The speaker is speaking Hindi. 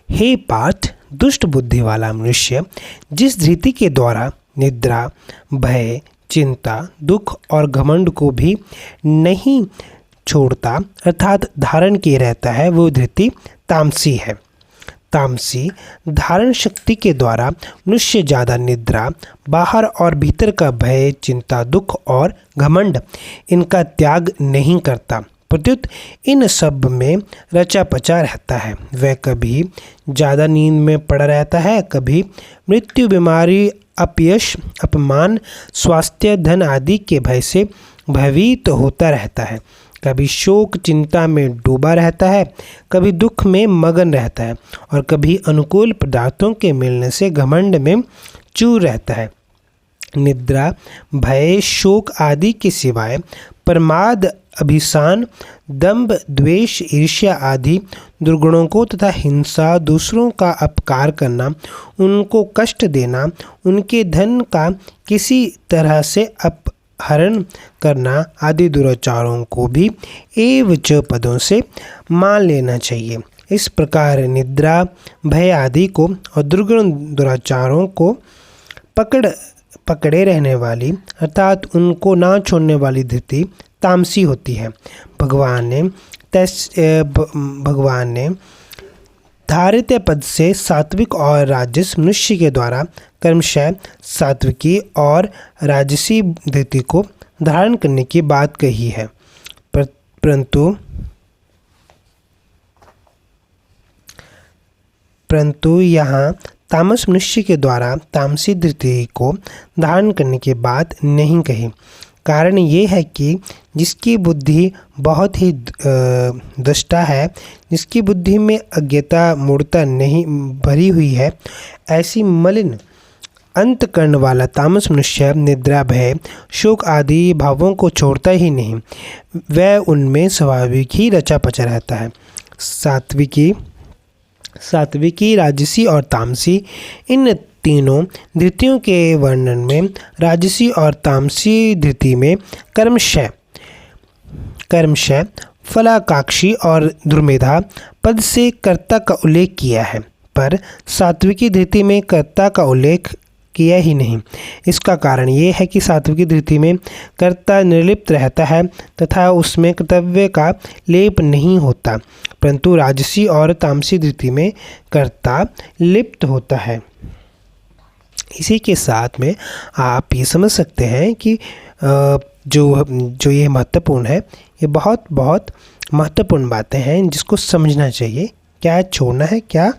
हे पार्थ, दुष्ट बुद्धि वाला मनुष्य जिस धृति के द्वारा निद्रा, भय, चिंता, दुख और घमंड को भी नहीं छोड़ता अर्थात धारण किए रहता है, वो धृति तामसी है। तामसी धारण शक्ति के द्वारा मनुष्य ज़्यादा निद्रा, बाहर और भीतर का भय, चिंता, दुख और घमंड इनका त्याग नहीं करता, प्रत्युत इन सब में रचा पचा रहता है। वह कभी ज़्यादा नींद में पड़ा रहता है, कभी मृत्यु, बीमारी, अपयश, अपमान, स्वास्थ्य, धन आदि के भय से भयभीत होता रहता है, कभी शोक चिंता में डूबा रहता है, कभी दुख में मगन रहता है और कभी अनुकूल पदार्थों के मिलने से घमंड में चूर रहता है। निद्रा, भय, शोक आदि के सिवाय प्रमाद, अभिसान, दंभ, द्वेष, ईर्ष्या आदि दुर्गुणों को तथा हिंसा, दूसरों का अपकार करना, उनको कष्ट देना, उनके धन का किसी तरह से अपहरण करना आदि दुराचारों को भी एवच पदों से मान लेना चाहिए। इस प्रकार निद्रा, भय आदि को और दुर्गुण दुराचारों को पकड़े रहने वाली अर्थात उनको ना छोड़ने वाली धृति तामसी होती है। भगवान ने धारित पद से सात्विक और राजस मनुष्य के द्वारा कर्मशः सात्विकी और राजसी धृति को धारण करने की बात कही है, परंतु यहाँ तामस मनुष्य के द्वारा तामसी धृति को धारण करने की बात नहीं कही। कारण ये है कि जिसकी बुद्धि बहुत ही दुष्टा है, जिसकी बुद्धि में अज्ञता मूढ़ता नहीं भरी हुई है, ऐसी मलिन अंतकरण वाला तामस मनुष्य निद्रा, भय, शोक आदि भावों को छोड़ता ही नहीं, वह उनमें स्वाभाविक ही रचा पचा रहता है। सात्विकी, राजसी और तामसी, इन तीनों धृतियों के वर्णन में राजसी और तामसी धृति में कर्मशः, फलाकांक्षी और दुर्मेधा पद से कर्ता का उल्लेख किया है, पर सात्विकी धृति में कर्ता का उल्लेख किया ही नहीं। इसका कारण ये है कि सात्विकी धृति में कर्ता निर्लिप्त रहता है तथा उसमें कर्तव्य का लेप नहीं होता, परंतु राजसी और तामसी धृति में कर्ता लिप्त होता है। इसी के साथ में आप ये समझ सकते हैं कि जो ये महत्वपूर्ण है, ये बहुत बहुत महत्वपूर्ण बातें हैं जिसको समझना चाहिए, क्या छोड़ना है, क्या